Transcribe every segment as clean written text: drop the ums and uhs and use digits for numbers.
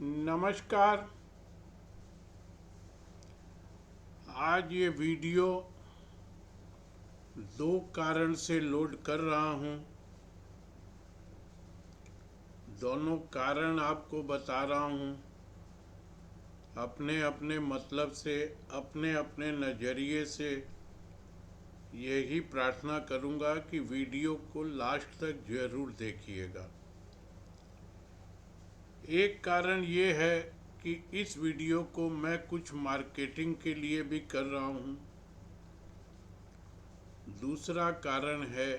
नमस्कार। आज ये वीडियो दो कारण से लोड कर रहा हूँ। दोनों कारण आपको बता रहा हूँ। अपने अपने मतलब से, अपने अपने नज़रिए से यही प्रार्थना करूँगा कि वीडियो को लास्ट तक ज़रूर देखिएगा। एक कारण ये है कि इस वीडियो को मैं कुछ मार्केटिंग के लिए भी कर रहा हूँ। दूसरा कारण है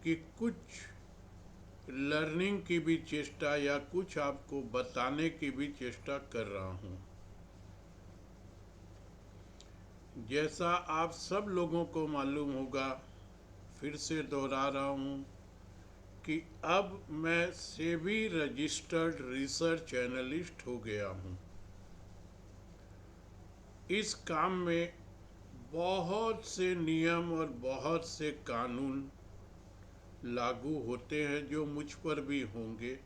कि कुछ लर्निंग की भी चेष्टा या कुछ आपको बताने की भी चेष्टा कर रहा हूँ। जैसा आप सब लोगों को मालूम होगा, फिर से दोहरा रहा हूँ कि अब मैं सेबी रजिस्टर्ड रिसर्च एनालिस्ट हो गया हूँ। इस काम में बहुत से नियम और बहुत से कानून लागू होते हैं जो मुझ पर भी होंगे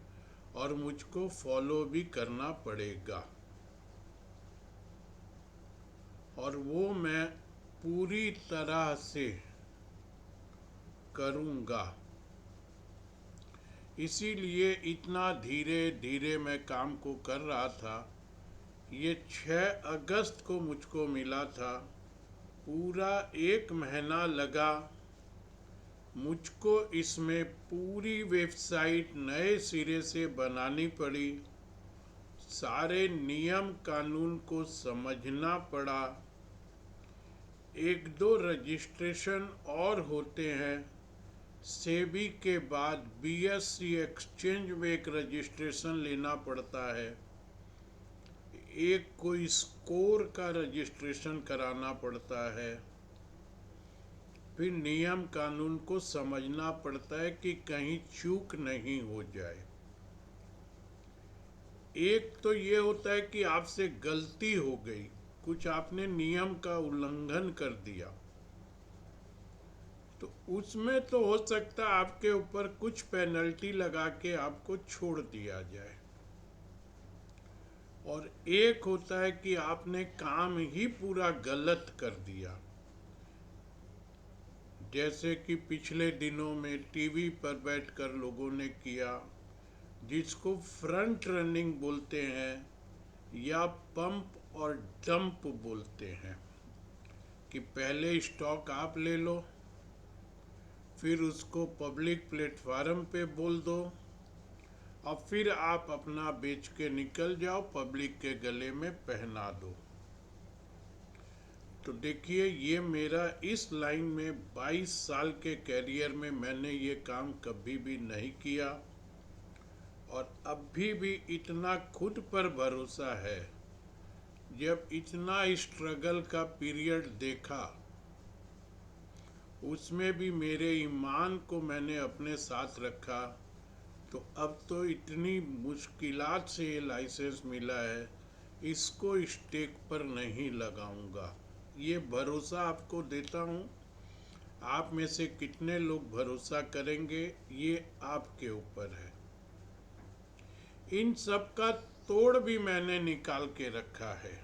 और मुझको फॉलो भी करना पड़ेगा, और वो मैं पूरी तरह से करूँगा। इसीलिए इतना धीरे धीरे मैं काम को कर रहा था। ये 6 अगस्त को मुझको मिला था। पूरा 1 महीना लगा मुझको इसमें। पूरी वेबसाइट नए सिरे से बनानी पड़ी। सारे नियम कानून को समझना पड़ा। एक दो रजिस्ट्रेशन और होते हैं। सेबी के बाद बीएससी एक्सचेंज में एक रजिस्ट्रेशन लेना पड़ता है। एक कोई स्कोर का रजिस्ट्रेशन कराना पड़ता है। फिर नियम कानून को समझना पड़ता है कि कहीं चूक नहीं हो जाए। एक तो ये होता है कि आपसे गलती हो गई, कुछ आपने नियम का उल्लंघन कर दिया, तो उसमें तो हो सकता है आपके ऊपर कुछ पेनल्टी लगा के आपको छोड़ दिया जाए। और एक होता है कि आपने काम ही पूरा गलत कर दिया। जैसे कि पिछले दिनों में टीवी पर बैठकर लोगों ने किया, जिसको फ्रंट रनिंग बोलते हैं या पंप और डंप बोलते हैं, कि पहले स्टॉक आप ले लो, फिर उसको पब्लिक प्लेटफार्म पे बोल दो, और फिर आप अपना बेच के निकल जाओ, पब्लिक के गले में पहना दो। तो देखिए, ये मेरा इस लाइन में 22 साल के कैरियर में मैंने ये काम कभी भी नहीं किया, और अभी भी इतना खुद पर भरोसा है। जब इतना स्ट्रगल का पीरियड देखा, उसमें भी मेरे ईमान को मैंने अपने साथ रखा, तो अब तो इतनी मुश्किलात से ये लाइसेंस मिला है, इसको स्टेक पर नहीं लगाऊंगा। ये भरोसा आपको देता हूँ। आप में से कितने लोग भरोसा करेंगे, ये आपके ऊपर है। इन सब का तोड़ भी मैंने निकाल के रखा है।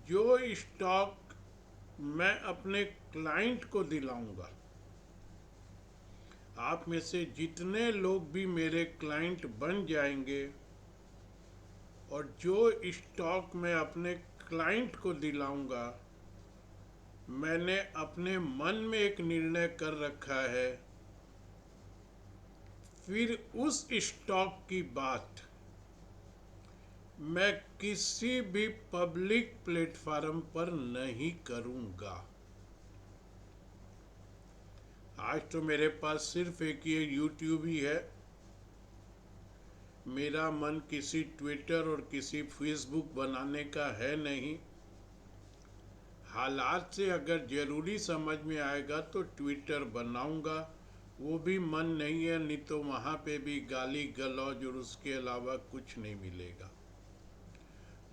जो स्टॉक मैं अपने क्लाइंट को दिलाऊंगा, आप में से जितने लोग भी मेरे क्लाइंट बन जाएंगे, और जो स्टॉक मैं अपने क्लाइंट को दिलाऊंगा, मैंने अपने मन में एक निर्णय कर रखा है, फिर उस स्टॉक की बात मैं किसी भी पब्लिक प्लेटफार्म पर नहीं करूंगा। आज तो मेरे पास सिर्फ एक ये यूट्यूब ही है। मेरा मन किसी ट्विटर और किसी फेसबुक बनाने का है नहीं। हालात से अगर ज़रूरी समझ में आएगा तो ट्विटर बनाऊंगा, वो भी मन नहीं है, नहीं तो वहाँ पे भी गाली गलौज और उसके अलावा कुछ नहीं मिलेगा।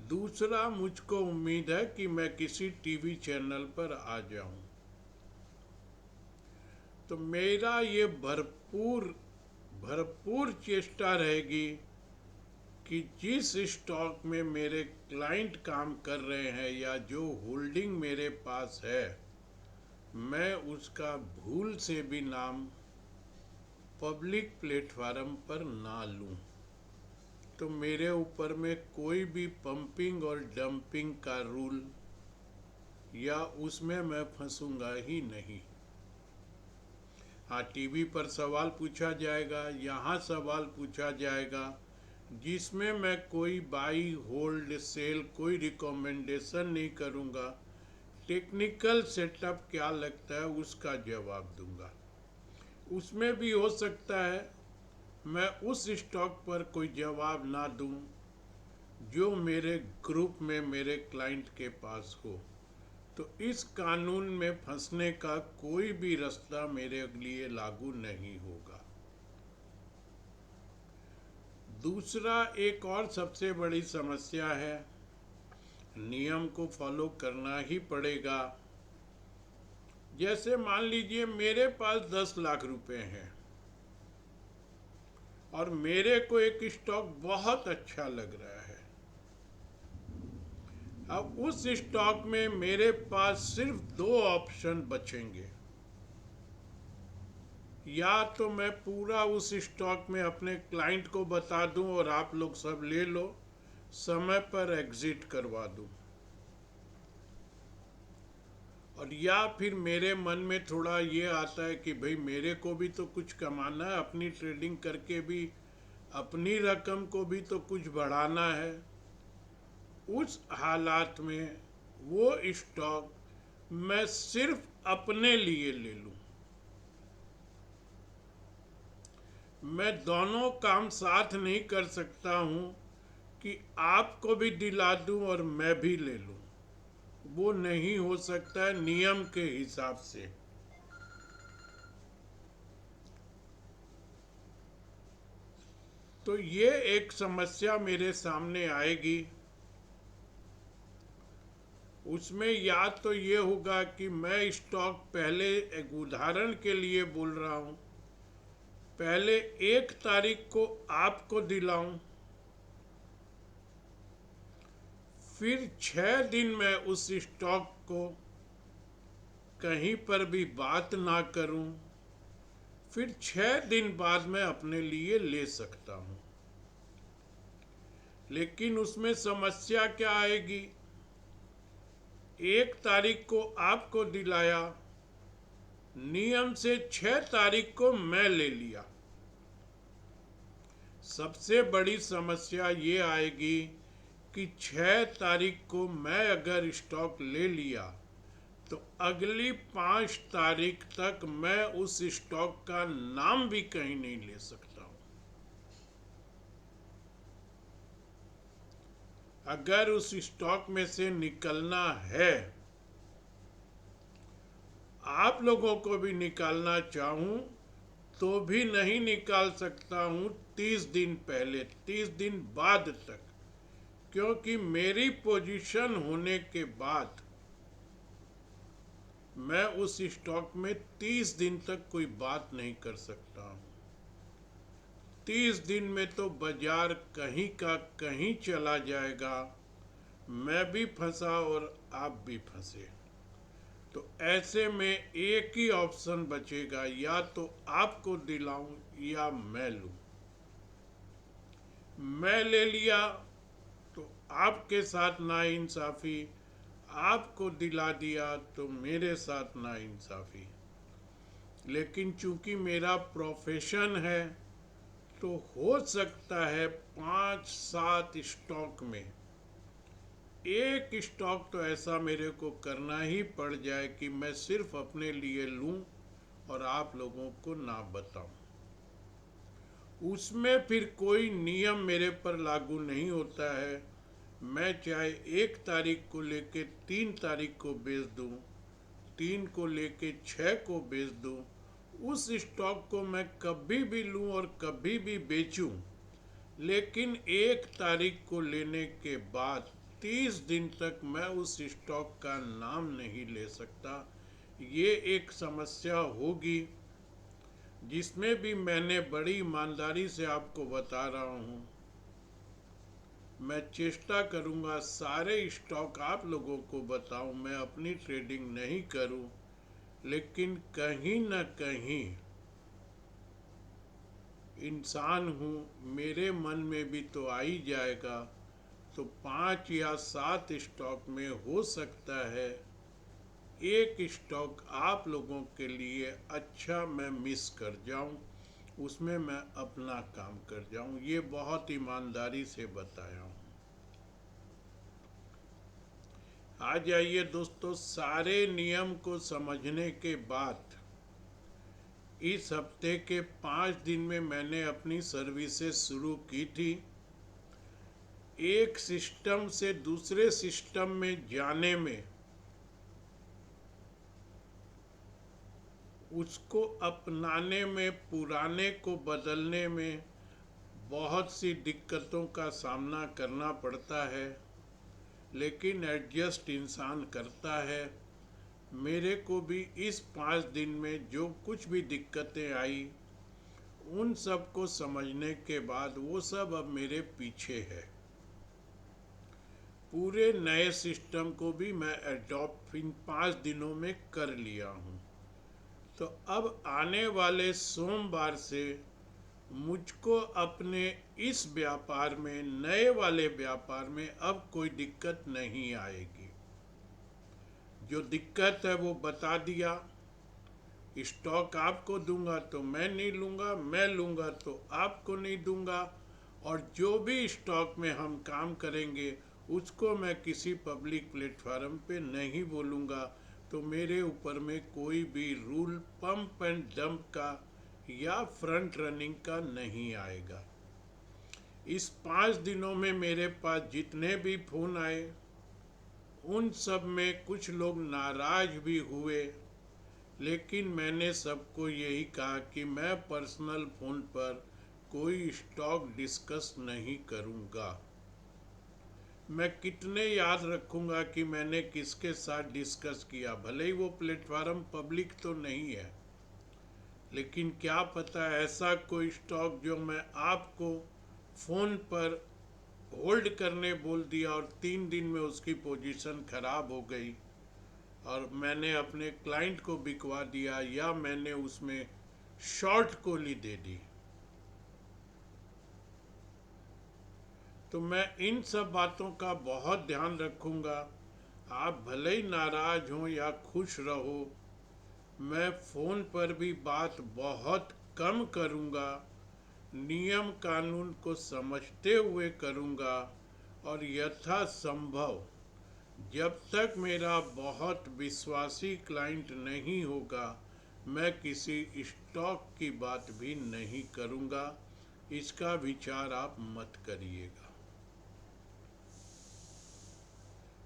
दूसरा, मुझको उम्मीद है कि मैं किसी टीवी चैनल पर आ जाऊं। तो मेरा ये भरपूर भरपूर चेष्टा रहेगी कि जिस स्टॉक में मेरे क्लाइंट काम कर रहे हैं या जो होल्डिंग मेरे पास है, मैं उसका भूल से भी नाम पब्लिक प्लेटफार्म पर ना लूं। तो मेरे ऊपर में कोई भी पंपिंग और डंपिंग का रूल या उसमें मैं फंसूंगा ही नहीं। हाँ, टीवी पर सवाल पूछा जाएगा, यहाँ सवाल पूछा जाएगा, जिसमें मैं कोई बाई होल्ड सेल कोई रिकमेंडेशन नहीं करूँगा। टेक्निकल सेटअप क्या लगता है उसका जवाब दूंगा। उसमें भी हो सकता है मैं उस स्टॉक पर कोई जवाब ना दूं जो मेरे ग्रुप में मेरे क्लाइंट के पास हो। तो इस कानून में फंसने का कोई भी रास्ता मेरे लिए लागू नहीं होगा। दूसरा, एक और सबसे बड़ी समस्या है, नियम को फॉलो करना ही पड़ेगा। जैसे मान लीजिए मेरे पास 10 लाख रुपए हैं और मेरे को एक स्टॉक बहुत अच्छा लग रहा है। अब उस स्टॉक में मेरे पास सिर्फ 2 ऑप्शन बचेंगे। या तो मैं पूरा उस स्टॉक में अपने क्लाइंट को बता दूं और आप लोग सब ले लो, समय पर एग्जिट करवा दूं, और या फिर मेरे मन में थोड़ा ये आता है कि भाई मेरे को भी तो कुछ कमाना है, अपनी ट्रेडिंग करके भी अपनी रकम को भी तो कुछ बढ़ाना है। उस हालात में वो स्टॉक मैं सिर्फ अपने लिए ले लूं। मैं दोनों काम साथ नहीं कर सकता हूं कि आपको भी दिला दूं और मैं भी ले लूं। वो नहीं हो सकता है नियम के हिसाब से। तो ये एक समस्या मेरे सामने आएगी। उसमें या तो ये होगा कि मैं स्टॉक पहले, एक उदाहरण के लिए बोल रहा हूं, पहले 1 तारीख को आपको दिलाऊं, फिर 6 दिन मैं उस स्टॉक को कहीं पर भी बात ना करूं, फिर 6 दिन बाद मैं अपने लिए ले सकता हूं। लेकिन उसमें समस्या क्या आएगी? 1 तारीख को आपको दिलाया, नियम से 6 तारीख को मैं ले लिया। सबसे बड़ी समस्या ये आएगी कि 6 तारीख को मैं अगर स्टॉक ले लिया तो अगली 5 तारीख तक मैं उस स्टॉक का नाम भी कहीं नहीं ले सकता हूं। अगर उस स्टॉक में से निकलना है, आप लोगों को भी निकालना चाहूं तो भी नहीं निकाल सकता हूं 30 दिन पहले, 30 दिन बाद तक, क्योंकि मेरी पोजीशन होने के बाद मैं उस स्टॉक में 30 दिन तक कोई बात नहीं कर सकता हूं। 30 दिन में तो बाजार कहीं का कहीं चला जाएगा, मैं भी फंसा और आप भी फंसे। तो ऐसे में एक ही ऑप्शन बचेगा, या तो आपको दिलाऊं या मैं लूं। मैं ले लिया तो आपके साथ नाइंसाफी, आपको दिला दिया तो मेरे साथ नाइंसाफी। लेकिन चूंकि मेरा प्रोफेशन है तो हो सकता है 5-7 स्टॉक में एक स्टॉक तो ऐसा मेरे को करना ही पड़ जाए कि मैं सिर्फ अपने लिए लूं और आप लोगों को ना बताऊं। उसमें फिर कोई नियम मेरे पर लागू नहीं होता है। मैं चाहे 1 तारीख को लेके 3 तारीख को बेच दूं, 3 को लेके 6 को बेच दूं, उस स्टॉक को मैं कभी भी लूं और कभी भी बेचूं, लेकिन 1 तारीख को लेने के बाद 30 दिन तक मैं उस स्टॉक का नाम नहीं ले सकता। ये एक समस्या होगी। जिसमें भी मैंने बड़ी ईमानदारी से आपको बता रहा हूँ, मैं चेष्टा करूँगा सारे स्टॉक आप लोगों को बताऊँ, मैं अपनी ट्रेडिंग नहीं करूँ, लेकिन कहीं न कहीं इंसान हूँ, मेरे मन में भी तो आ ही जाएगा। तो 5 या 7 स्टॉक में हो सकता है एक स्टॉक आप लोगों के लिए अच्छा मैं मिस कर जाऊं, उसमें मैं अपना काम कर जाऊं। ये बहुत ईमानदारी से बताया हूं। आ जाइए दोस्तों, सारे नियम को समझने के बाद इस हफ्ते के 5 दिन में मैंने अपनी सर्विसेज शुरू की थी। एक सिस्टम से दूसरे सिस्टम में जाने में, उसको अपनाने में, पुराने को बदलने में बहुत सी दिक्कतों का सामना करना पड़ता है, लेकिन एडजस्ट इंसान करता है। मेरे को भी इस 5 दिन में जो कुछ भी दिक्कतें आई, उन सब को समझने के बाद वो सब अब मेरे पीछे है। पूरे नए सिस्टम को भी मैं अडॉप्ट इन 5 दिनों में कर लिया हूँ। तो अब आने वाले सोमवार से मुझको अपने इस व्यापार में, नए वाले व्यापार में अब कोई दिक्कत नहीं आएगी। जो दिक्कत है वो बता दिया। स्टॉक आपको दूंगा तो मैं नहीं लूँगा, मैं लूँगा तो आपको नहीं दूंगा। और जो भी स्टॉक में हम काम करेंगे उसको मैं किसी पब्लिक प्लेटफॉर्म पे नहीं बोलूँगा। तो मेरे ऊपर में कोई भी रूल पंप एंड डंप का या फ्रंट रनिंग का नहीं आएगा। इस 5 दिनों में मेरे पास जितने भी फोन आए, उन सब में कुछ लोग नाराज भी हुए, लेकिन मैंने सबको यही कहा कि मैं पर्सनल फ़ोन पर कोई स्टॉक डिस्कस नहीं करूँगा। मैं कितने याद रखूँगा कि मैंने किसके साथ डिस्कस किया, भले ही वो प्लेटफॉर्म पब्लिक तो नहीं है, लेकिन क्या पता ऐसा कोई स्टॉक जो मैं आपको फ़ोन पर होल्ड करने बोल दिया और 3 दिन में उसकी पोजीशन खराब हो गई और मैंने अपने क्लाइंट को बिकवा दिया, या मैंने उसमें शॉर्ट कोली दे दी। तो मैं इन सब बातों का बहुत ध्यान रखूँगा। आप भले ही नाराज हों या खुश रहो, मैं फ़ोन पर भी बात बहुत कम करूँगा, नियम कानून को समझते हुए करूँगा, और यथासंभव जब तक मेरा बहुत विश्वासी क्लाइंट नहीं होगा, मैं किसी स्टॉक की बात भी नहीं करूँगा। इसका विचार आप मत करिएगा।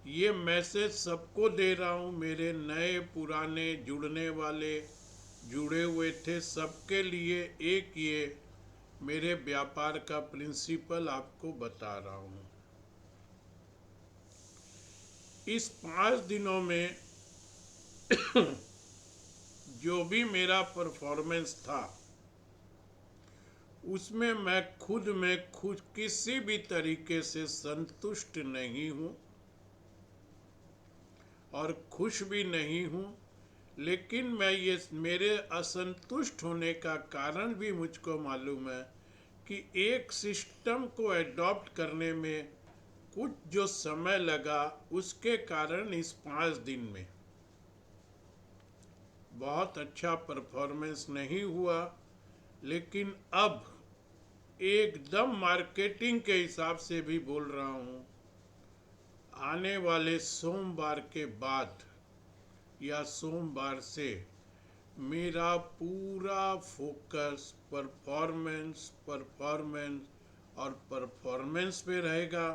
ये मैसेज सबको दे रहा हूँ, मेरे नए पुराने जुड़ने वाले जुड़े हुए थे सबके लिए एक ये मेरे व्यापार का प्रिंसिपल आपको बता रहा हूँ। इस 5 दिनों में जो भी मेरा परफॉर्मेंस था, उसमें मैं खुद किसी भी तरीके से संतुष्ट नहीं हूँ और खुश भी नहीं हूँ। लेकिन मैं ये, मेरे असंतुष्ट होने का कारण भी मुझको मालूम है कि एक सिस्टम को एडॉप्ट करने में कुछ जो समय लगा, उसके कारण इस 5 दिन में बहुत अच्छा परफॉर्मेंस नहीं हुआ। लेकिन अब एकदम मार्केटिंग के हिसाब से भी बोल रहा हूँ, आने वाले सोमवार के बाद या सोमवार से मेरा पूरा फोकस परफॉर्मेंस और परफॉर्मेंस पे रहेगा।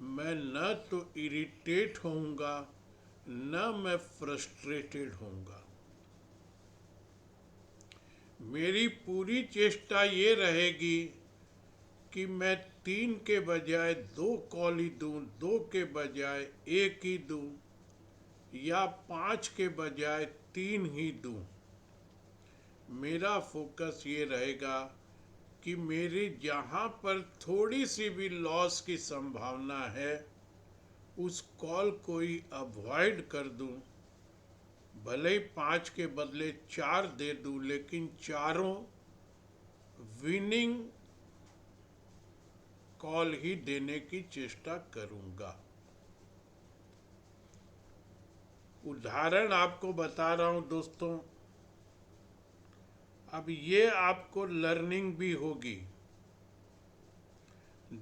मैं न तो इरिटेट होऊंगा, न मैं फ्रस्ट्रेटेड होऊंगा। मेरी पूरी चेष्टा ये रहेगी कि मैं 3 के बजाय 2 कॉल ही दूं, 2 के बजाय 1 ही दूं, या 5 के बजाय 3 ही दूं। मेरा फोकस ये रहेगा कि मेरी जहाँ पर थोड़ी सी भी लॉस की संभावना है उस कॉल को ही अवॉइड कर दूं। भले ही 5 के बदले 4 दे दूं, लेकिन चारों विनिंग कॉल ही देने की चेष्टा करूंगा। उदाहरण आपको बता रहा हूं दोस्तों। अब ये आपको लर्निंग भी होगी,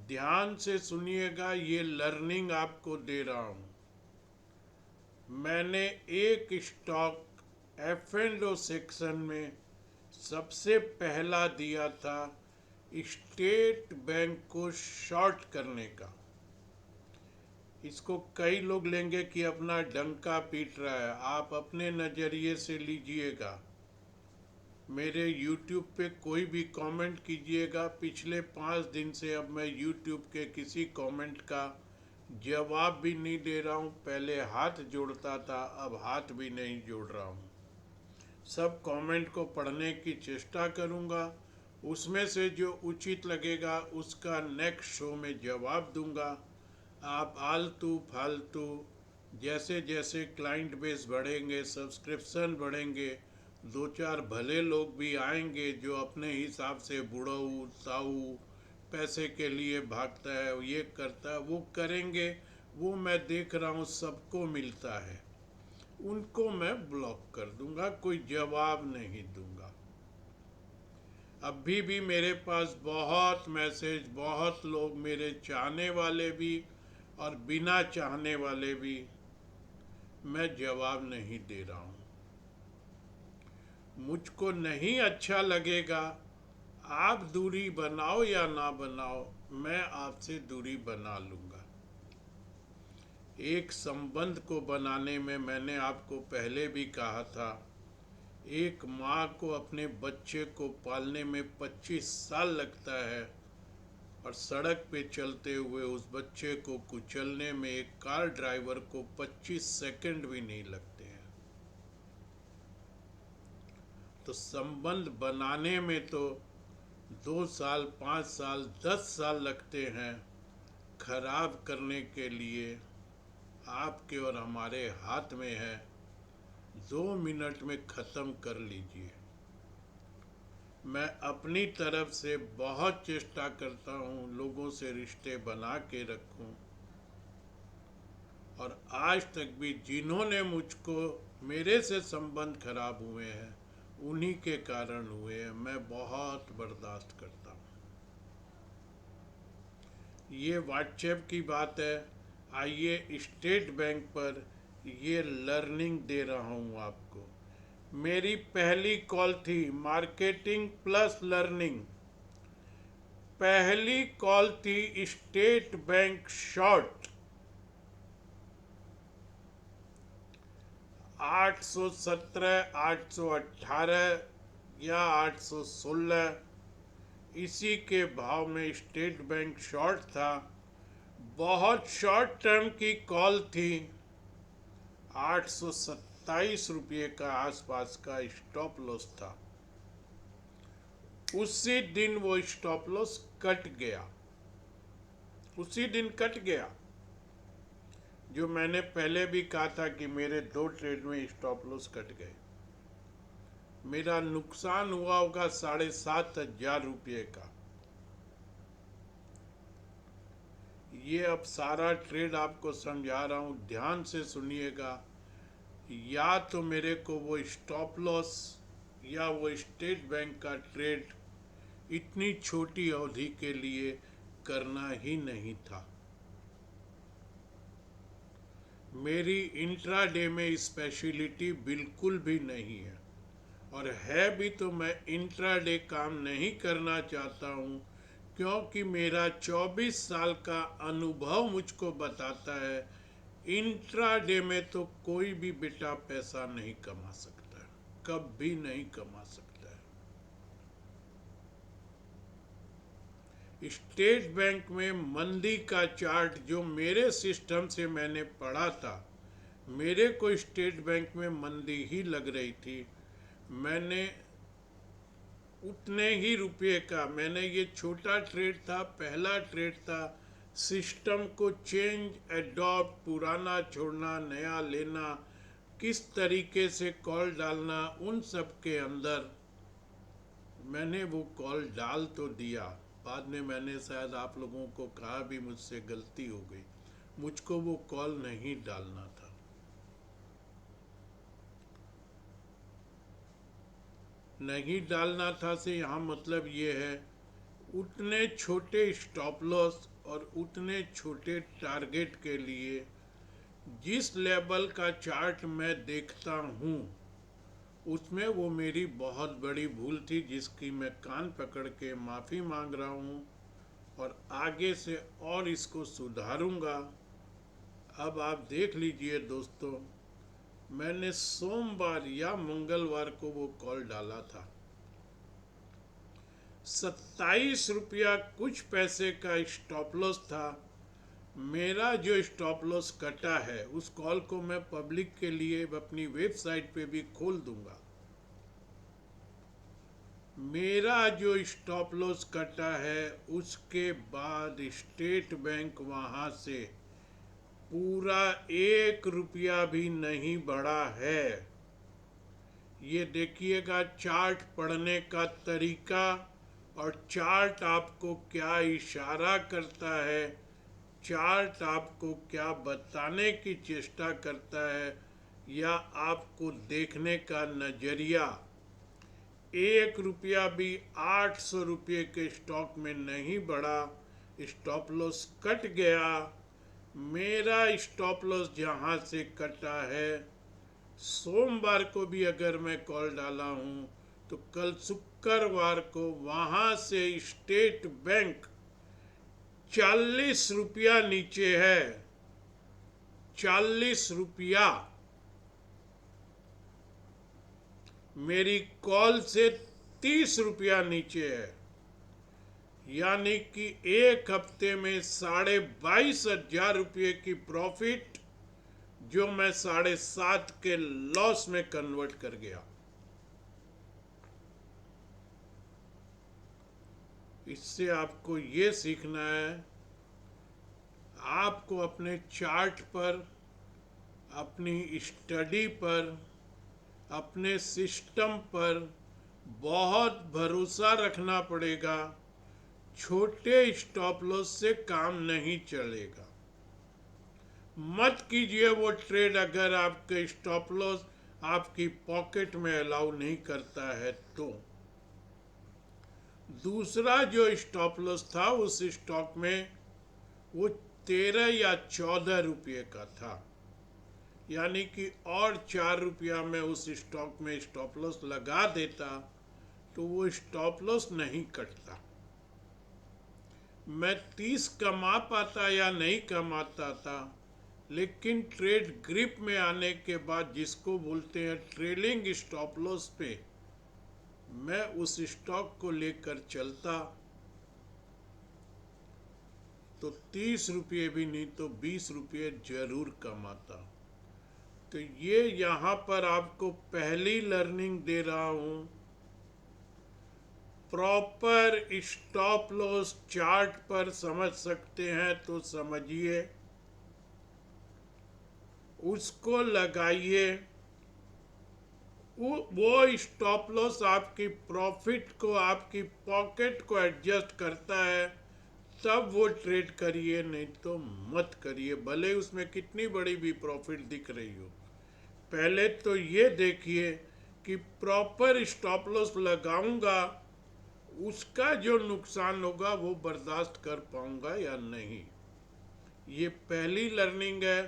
ध्यान से सुनिएगा, ये लर्निंग आपको दे रहा हूं। मैंने एक स्टॉक F&O सेक्शन में सबसे पहला दिया था स्टेट बैंक को शॉर्ट करने का। इसको कई लोग लेंगे कि अपना डंका पीट रहा है, आप अपने नज़रिए से लीजिएगा। मेरे YouTube पे कोई भी कमेंट कीजिएगा। पिछले 5 दिन से अब मैं YouTube के किसी कमेंट का जवाब भी नहीं दे रहा हूँ। पहले हाथ जोड़ता था, अब हाथ भी नहीं जोड़ रहा हूँ। सब कमेंट को पढ़ने की चेष्टा करूँगा, उसमें से जो उचित लगेगा उसका नेक्स्ट शो में जवाब दूंगा। आप आलतू फालतू जैसे जैसे क्लाइंट बेस बढ़ेंगे, सब्सक्रिप्शन बढ़ेंगे, 2-4 भले लोग भी आएंगे जो अपने हिसाब से बुढ़ऊ साऊ पैसे के लिए भागता है, ये करता है, वो करेंगे। वो मैं देख रहा हूँ, सबको मिलता है। उनको मैं ब्लॉक कर दूंगा, कोई जवाब नहीं दूंगा। अभी भी मेरे पास बहुत मैसेज, बहुत लोग, मेरे चाहने वाले भी और बिना चाहने वाले भी, मैं जवाब नहीं दे रहा हूँ। मुझको नहीं अच्छा लगेगा, आप दूरी बनाओ या ना बनाओ, मैं आपसे दूरी बना लूँगा। एक संबंध को बनाने में मैंने आपको पहले भी कहा था, एक माँ को अपने बच्चे को पालने में 25 साल लगता है और सड़क पे चलते हुए उस बच्चे को कुचलने में एक कार ड्राइवर को 25 सेकंड भी नहीं लगते हैं। तो संबंध बनाने में तो 2 साल, 5 साल, 10 साल लगते हैं। खराब करने के लिए आपके और हमारे हाथ में है। 2 मिनट में ख़त्म कर लीजिए। मैं अपनी तरफ से बहुत चेष्टा करता हूँ लोगों से रिश्ते बना के रखूँ, और आज तक भी जिन्होंने मुझको, मेरे से संबंध खराब हुए हैं, उन्हीं के कारण हुए हैं। मैं बहुत बर्दाश्त करता हूँ। ये व्हाट्सएप की बात है। आइए स्टेट बैंक पर ये लर्निंग दे रहा हूँ आपको। मेरी पहली कॉल थी मार्केटिंग प्लस लर्निंग। पहली कॉल थी स्टेट बैंक शॉर्ट 817, 818 या 816, इसी के भाव में स्टेट बैंक शॉर्ट था। बहुत शॉर्ट टर्म की कॉल थी। 827 रुपये का आसपास का स्टॉप लॉस था। उसी दिन वो स्टॉप लॉस कट गया, उसी दिन कट गया। जो मैंने पहले भी कहा था कि मेरे 2 ट्रेड में स्टॉप लॉस कट गए। मेरा नुकसान हुआ होगा 7,500 रुपये का। ये अब सारा ट्रेड आपको समझा रहा हूँ, ध्यान से सुनिएगा। या तो मेरे को वो स्टॉप लॉस या वो स्टेट बैंक का ट्रेड इतनी छोटी अवधि के लिए करना ही नहीं था। मेरी इंट्राडे में स्पेशलिटी बिल्कुल भी नहीं है, और है भी तो मैं इंट्राडे काम नहीं करना चाहता हूँ, क्योंकि मेरा 24 साल का अनुभव मुझको बताता है इंट्राडे में तो कोई भी बेटा पैसा नहीं कमा सकता है, कभी नहीं कमा सकता है। स्टेट बैंक में मंदी का चार्ट जो मेरे सिस्टम से मैंने पढ़ा था, मेरे को स्टेट बैंक में मंदी ही लग रही थी। मैंने उतने ही रुपये का। मैंने ये छोटा ट्रेड था, पहला ट्रेड था। सिस्टम को चेंज एडॉप्ट, पुराना छोड़ना नया लेना, किस तरीके से कॉल डालना, उन सब के अंदर मैंने वो कॉल डाल तो दिया। बाद में मैंने शायद आप लोगों को कहा भी मुझसे गलती हो गई, मुझको वो कॉल नहीं डालना था। नहीं डालना था से यहाँ मतलब ये है, उतने छोटे स्टॉप लॉस और उतने छोटे टारगेट के लिए जिस लेवल का चार्ट मैं देखता हूँ उसमें वो मेरी बहुत बड़ी भूल थी, जिसकी मैं कान पकड़ के माफ़ी मांग रहा हूँ और आगे से और इसको सुधारूंगा। अब आप देख लीजिए दोस्तों, मैंने सोमवार या मंगलवार को वो कॉल डाला था। 27 रुपया कुछ पैसे का स्टॉप लॉस था। मेरा जो स्टॉप लॉस कटा है उस कॉल को मैं पब्लिक के लिए अपनी वेबसाइट पे भी खोल दूंगा। मेरा जो स्टॉप लॉस कटा है उसके बाद स्टेट बैंक वहाँ से पूरा 1 रुपया भी नहीं बढ़ा है। ये देखिएगा चार्ट पढ़ने का तरीका, और चार्ट आपको क्या इशारा करता है, चार्ट आपको क्या बताने की चेष्टा करता है, या आपको देखने का नज़रिया। 1 रुपया भी 800 रुपये के स्टॉक में नहीं बढ़ा, स्टॉप लॉस कट गया। मेरा स्टॉप लॉस जहाँ से कटा है, सोमवार को भी अगर मैं कॉल डाला हूँ तो कल शुक्रवार को वहाँ से स्टेट बैंक 40 रुपया नीचे है। 40 रुपया मेरी कॉल से 30 रुपया नीचे है। यानी कि एक हफ्ते में 22,500 रुपये की प्रॉफिट जो मैं 7.5 के लॉस में कन्वर्ट कर गया। इससे आपको ये सीखना है, आपको अपने चार्ट पर, अपनी स्टडी पर, अपने सिस्टम पर बहुत भरोसा रखना पड़ेगा। छोटे स्टॉप लॉस से काम नहीं चलेगा। मत कीजिए वो ट्रेड अगर आपके स्टॉप लॉस आपकी पॉकेट में अलाउ नहीं करता है तो। दूसरा जो स्टॉप लॉस था उस स्टॉक में वो 13 या 14 रुपये का था, यानी कि और 4 रुपया मैं उस स्टॉक में स्टॉप लॉस लगा देता तो वो स्टॉप लॉस नहीं कटता। मैं 30 कमा पाता या नहीं कमाता था, लेकिन ट्रेड ग्रिप में आने के बाद, जिसको बोलते हैं ट्रेलिंग स्टॉप लॉस पे, मैं उस स्टॉक को लेकर चलता तो 30 रुपये भी नहीं तो 20 रुपये जरूर कमाता। तो ये यहाँ पर आपको पहली लर्निंग दे रहा हूँ। प्रॉपर स्टॉप लॉस चार्ट पर समझ सकते हैं तो समझिए, उसको लगाइए। वो स्टॉप लॉस आपकी प्रॉफिट को, आपकी पॉकेट को एडजस्ट करता है, तब वो ट्रेड करिए, नहीं तो मत करिए, भले उसमें कितनी बड़ी भी प्रॉफिट दिख रही हो। पहले तो ये देखिए कि प्रॉपर स्टॉप लॉस लगाऊंगा, उसका जो नुकसान होगा वो बर्दाश्त कर पाऊंगा या नहीं। ये पहली लर्निंग है।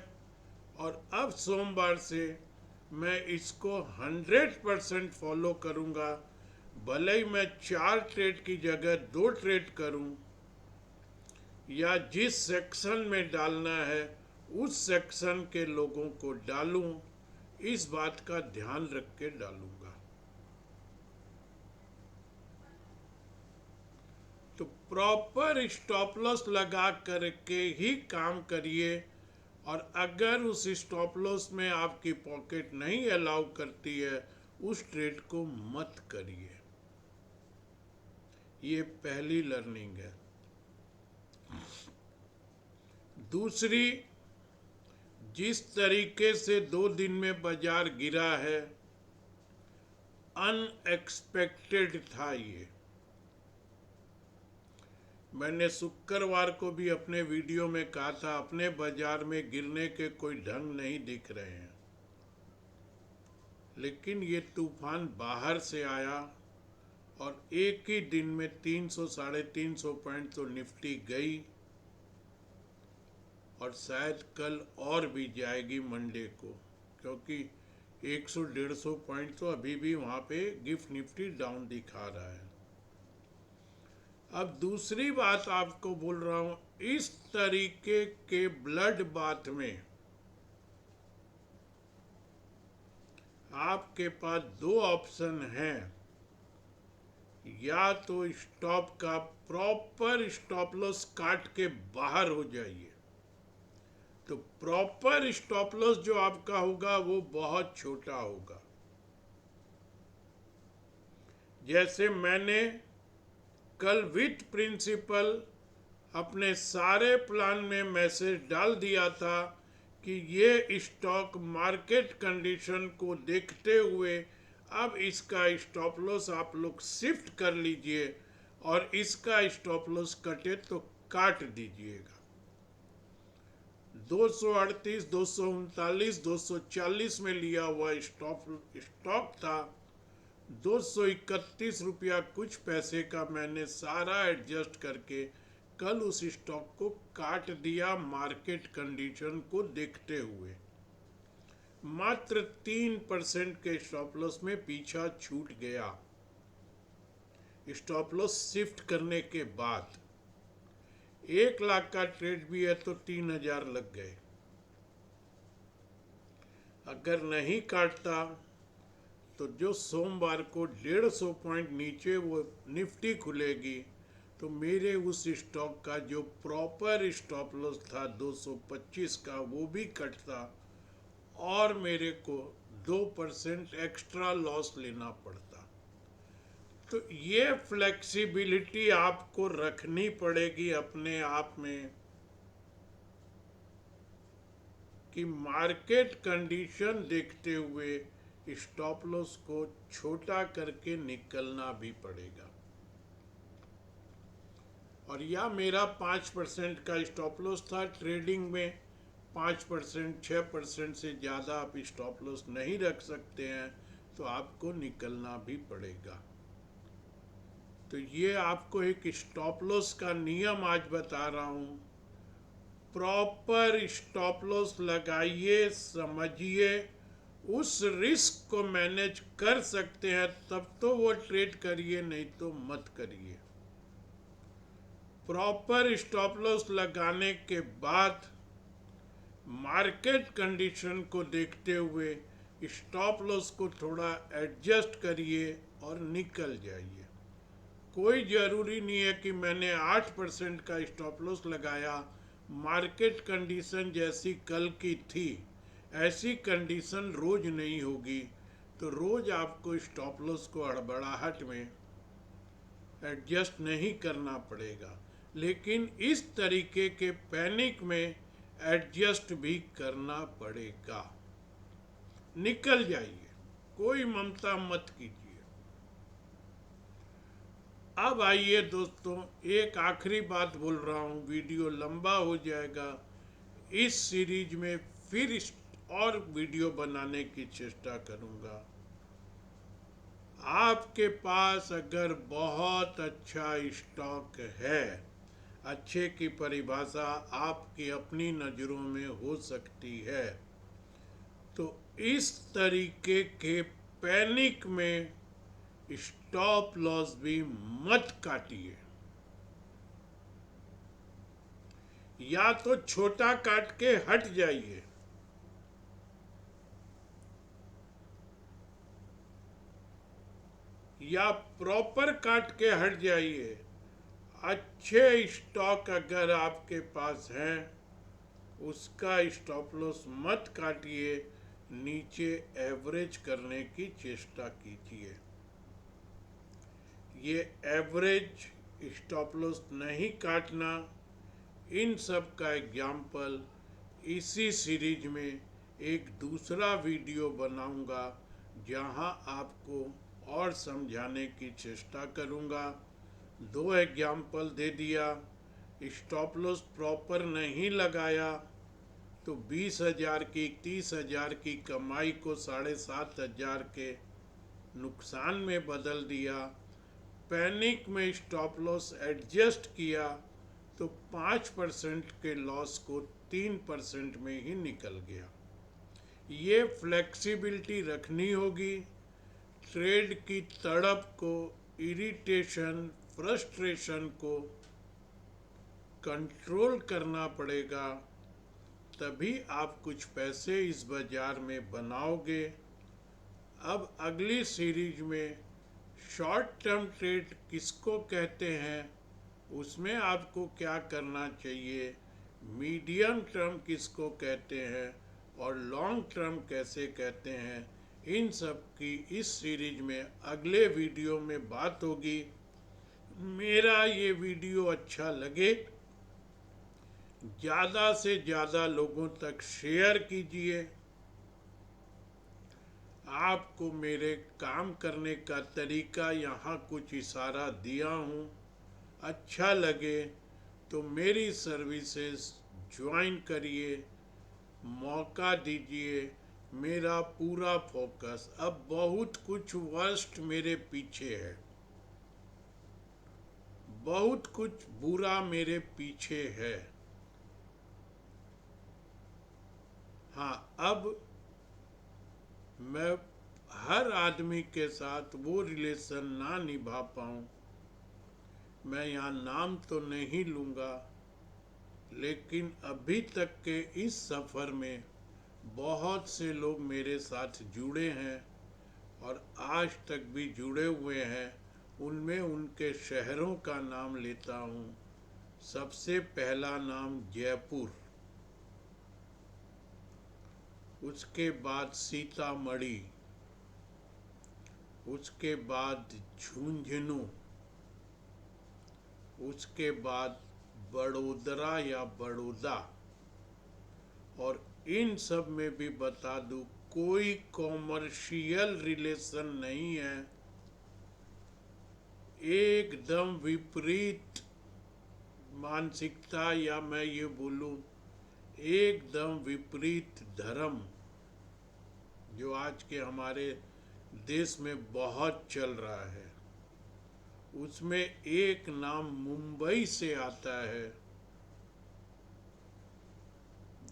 और अब सोमवार से मैं इसको 100% फॉलो करूंगा। भले ही मैं 4 ट्रेड की जगह 2 ट्रेड करूं, या जिस सेक्शन में डालना है उस सेक्शन के लोगों को डालूं, इस बात का ध्यान रख के डालूंगा। तो प्रॉपर स्टॉप लॉस लगा करके ही काम करिए। और अगर उस स्टॉप लॉस में आपकी पॉकेट नहीं अलाउ करती है, उस ट्रेड को मत करिए। ये पहली लर्निंग है। दूसरी, जिस तरीके से 2 दिन में बाजार गिरा है, अनएक्सपेक्टेड था ये। मैंने शुक्रवार को भी अपने वीडियो में कहा था, अपने बाजार में गिरने के कोई ढंग नहीं दिख रहे हैं, लेकिन ये तूफान बाहर से आया और एक ही दिन में 300 350 पॉइंट तो निफ्टी गई, और शायद कल और भी जाएगी मंडे को, क्योंकि 100-150 पॉइंट तो अभी भी वहाँ पे गिफ्ट निफ्टी डाउन दिखा रहा है। अब दूसरी बात आपको बोल रहा हूँ, इस तरीके के ब्लड बाथ में आपके पास 2 ऑप्शन हैं। या तो स्टॉप का प्रॉपर स्टॉप लॉस काट के बाहर हो जाइए, तो प्रॉपर स्टॉप लॉस जो आपका होगा वो बहुत छोटा होगा। जैसे मैंने कल विथ प्रिंसिपल अपने सारे प्लान में मैसेज डाल दिया था कि ये स्टॉक मार्केट कंडीशन को देखते हुए अब इसका स्टॉप लॉस आप लोग शिफ्ट कर लीजिए, और इसका स्टॉप लॉस कटे तो काट दीजिएगा। 238, 239, 240 में लिया हुआ स्टॉक था। 231 रुपया कुछ पैसे का मैंने सारा एडजस्ट करके कल उस स्टॉक को काट दिया, मार्केट कंडीशन को देखते हुए। मात्र 3% के स्टॉप लॉस में पीछा छूट गया। स्टॉप लॉस शिफ्ट करने के बाद 1 लाख का ट्रेड भी है तो 3,000 लग गए। अगर नहीं काटता तो जो सोमवार को 150 पॉइंट नीचे वो निफ्टी खुलेगी, तो मेरे उस स्टॉक का जो प्रॉपर स्टॉप लॉस था 225 का, वो भी कटता और मेरे को 2% एक्स्ट्रा लॉस लेना पड़ता। तो ये फ्लेक्सिबिलिटी आपको रखनी पड़ेगी अपने आप में कि मार्केट कंडीशन देखते हुए स्टॉप लॉस को छोटा करके निकलना भी पड़ेगा। और या मेरा 5% का स्टॉप लॉस था ट्रेडिंग में, 5%, 6% से ज़्यादा आप स्टॉप लॉस नहीं रख सकते हैं, तो आपको निकलना भी पड़ेगा। तो ये आपको एक स्टॉप लॉस का नियम आज बता रहा हूँ। प्रॉपर स्टॉप लॉस लगाइए, समझिए, उस रिस्क को मैनेज कर सकते हैं तब तो वो ट्रेड करिए, नहीं तो मत करिए। प्रॉपर स्टॉप लॉस लगाने के बाद मार्केट कंडीशन को देखते हुए स्टॉप लॉस को थोड़ा एडजस्ट करिए और निकल जाइए। कोई ज़रूरी नहीं है कि मैंने 8% का स्टॉप लॉस लगाया, मार्केट कंडीशन जैसी कल की थी ऐसी कंडीशन रोज नहीं होगी, तो रोज आपको स्टॉप लॉस को हड़बड़ाहट में एडजस्ट नहीं करना पड़ेगा, लेकिन इस तरीके के पैनिक में एडजस्ट भी करना पड़ेगा। निकल जाइए, कोई ममता मत कीजिए। अब आइए दोस्तों, एक आखिरी बात बोल रहा हूँ, वीडियो लंबा हो जाएगा। इस सीरीज में फिर और वीडियो बनाने की चेष्टा करूँगा। आपके पास अगर बहुत अच्छा स्टॉक है, अच्छे की परिभाषा आपकी अपनी नज़रों में हो सकती है, तो इस तरीके के पैनिक में स्टॉप लॉस भी मत काटिए। या तो छोटा काट के हट जाइए, या प्रॉपर काट के हट जाइए। अच्छे स्टॉक अगर आपके पास हैं, उसका स्टॉप लॉस मत काटिए, नीचे एवरेज करने की चेष्टा कीजिए। ये एवरेज स्टॉप लॉस नहीं काटना, इन सब का एग्जाम्पल इसी सीरीज में एक दूसरा वीडियो बनाऊंगा, जहां आपको और समझाने की चेष्टा करूंगा। दो एग्जाम्पल दे दिया। स्टॉप लॉस प्रॉपर नहीं लगाया तो 20,000 की 30,000 की कमाई को 7,500 के नुकसान में बदल दिया। पैनिक में स्टॉप लॉस एडजस्ट किया तो 5% के लॉस को 3% में ही निकल गया। ये फ्लेक्सिबिलिटी रखनी होगी। ट्रेड की तड़प को, इरिटेशन, फ्रस्ट्रेशन को कंट्रोल करना पड़ेगा, तभी आप कुछ पैसे इस बाजार में बनाओगे। अब अगली सीरीज में शॉर्ट टर्म ट्रेड किसको कहते हैं, उसमें आपको क्या करना चाहिए, मीडियम टर्म किसको कहते हैं और लॉन्ग टर्म कैसे कहते हैं, इन सब की इस सीरीज में अगले वीडियो में बात होगी। मेरा ये वीडियो अच्छा लगे ज़्यादा से ज़्यादा लोगों तक शेयर कीजिए। आपको मेरे काम करने का तरीका यहाँ कुछ इशारा दिया हूँ, अच्छा लगे तो मेरी सर्विसेज ज्वाइन करिए, मौका दीजिए। मेरा पूरा फोकस, अब बहुत कुछ वर्स्ट मेरे पीछे है, बहुत कुछ बुरा मेरे पीछे है। हाँ, अब मैं हर आदमी के साथ वो रिलेशन ना निभा पाऊँ, मैं यहाँ नाम तो नहीं लूँगा, लेकिन अभी तक के इस सफ़र में बहुत से लोग मेरे साथ जुड़े हैं और आज तक भी जुड़े हुए हैं। उनमें उनके शहरों का नाम लेता हूँ। सबसे पहला नाम जयपुर, उसके बाद सीतामढ़ी, उसके बाद झुंझुनू, उसके बाद बड़ोदरा या बड़ौदा। और इन सब में भी बता दूं, कोई कॉमर्शियल रिलेशन नहीं है, एकदम विपरीत मानसिकता, या मैं ये बोलूं एकदम विपरीत धर्म, जो आज के हमारे देश में बहुत चल रहा है। उसमें एक नाम मुंबई से आता है,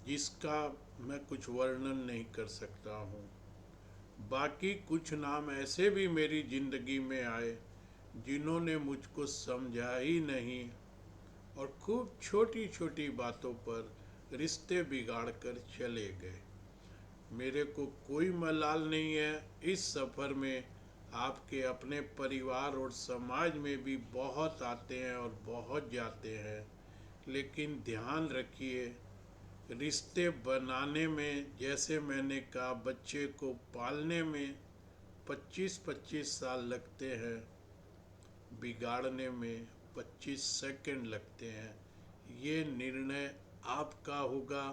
जिसका मैं कुछ वर्णन नहीं कर सकता हूँ। बाकी कुछ नाम ऐसे भी मेरी ज़िंदगी में आए जिन्होंने मुझको समझा ही नहीं और खूब छोटी छोटी बातों पर रिश्ते बिगाड़ कर चले गए। मेरे को कोई मलाल नहीं है। इस सफ़र में आपके अपने परिवार और समाज में भी बहुत आते हैं और बहुत जाते हैं, लेकिन ध्यान रखिए, रिश्ते बनाने में, जैसे मैंने कहा, बच्चे को पालने में 25-25 साल लगते हैं, बिगाड़ने में 25 सेकंड लगते हैं। ये निर्णय आपका होगा।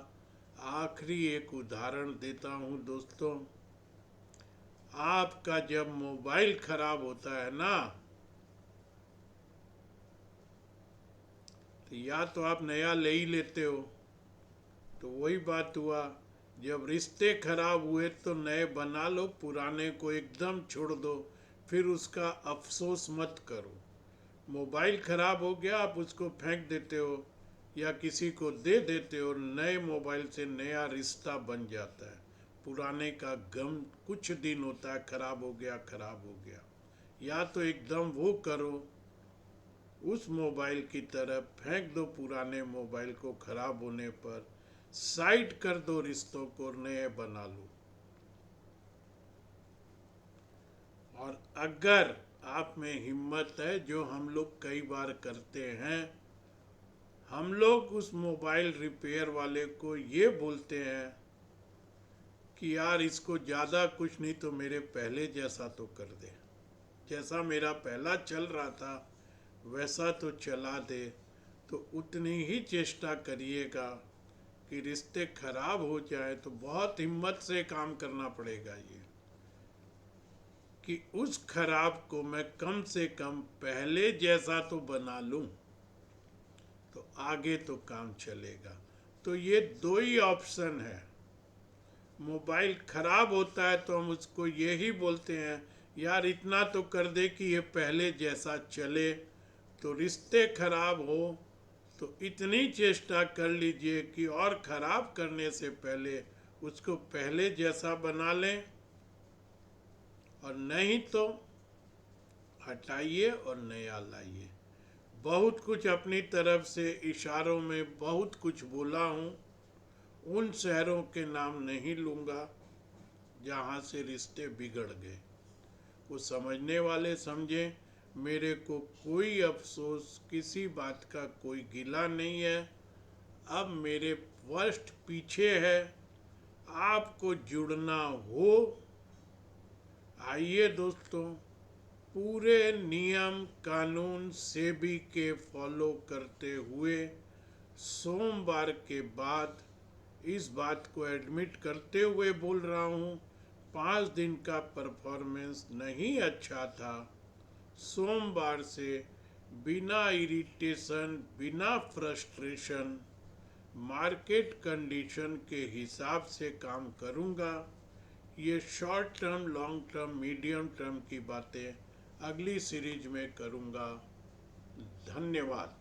आखिरी एक उदाहरण देता हूँ दोस्तों, आपका जब मोबाइल खराब होता है ना, तो या तो आप नया ले ही लेते हो, तो वही बात हुआ, जब रिश्ते खराब हुए तो नए बना लो, पुराने को एकदम छोड़ दो, फिर उसका अफसोस मत करो। मोबाइल खराब हो गया, आप उसको फेंक देते हो या किसी को दे देते हो, नए मोबाइल से नया रिश्ता बन जाता है। पुराने का गम कुछ दिन होता है, खराब हो गया, खराब हो गया। या तो एकदम वो करो, उस मोबाइल की तरफ फेंक दो पुराने मोबाइल को, खराब होने पर साइड कर दो रिश्तों को, नए बना लो। और अगर आप में हिम्मत है, जो हम लोग कई बार करते हैं, हम लोग उस मोबाइल रिपेयर वाले को ये बोलते हैं कि यार इसको ज़्यादा कुछ नहीं तो मेरे पहले जैसा तो कर दे। जैसा मेरा पहला चल रहा था वैसा तो चला दे, तो उतनी ही चेष्टा करिएगा। कि रिश्ते खराब हो जाए तो बहुत हिम्मत से काम करना पड़ेगा ये, कि उस खराब को मैं कम से कम पहले जैसा तो बना लूं, तो आगे तो काम चलेगा। तो ये दो ही ऑप्शन है। मोबाइल खराब होता है तो हम उसको यही बोलते हैं, यार इतना तो कर दे कि ये पहले जैसा चले। तो रिश्ते खराब हो तो इतनी चेष्टा कर लीजिए कि और खराब करने से पहले उसको पहले जैसा बना लें, और नहीं तो हटाइए और नया लाइए। बहुत कुछ अपनी तरफ से इशारों में बहुत कुछ बोला हूँ। उन शहरों के नाम नहीं लूँगा जहाँ से रिश्ते बिगड़ गए। वो समझने वाले समझें, मेरे को कोई अफसोस, किसी बात का कोई गिला नहीं है। अब मेरे वर्स्ट पीछे है। आपको जुड़ना हो, आइए दोस्तों, पूरे नियम कानून सेबी के फॉलो करते हुए सोमवार के बाद, इस बात को एडमिट करते हुए बोल रहा हूँ, 5 दिन का परफॉर्मेंस नहीं अच्छा था। सोमवार से बिना इरिटेशन, बिना फ्रस्ट्रेशन, मार्केट कंडीशन के हिसाब से काम करूँगा। ये short term, long term, medium term की बातें अगली सीरीज में करूँगा। धन्यवाद।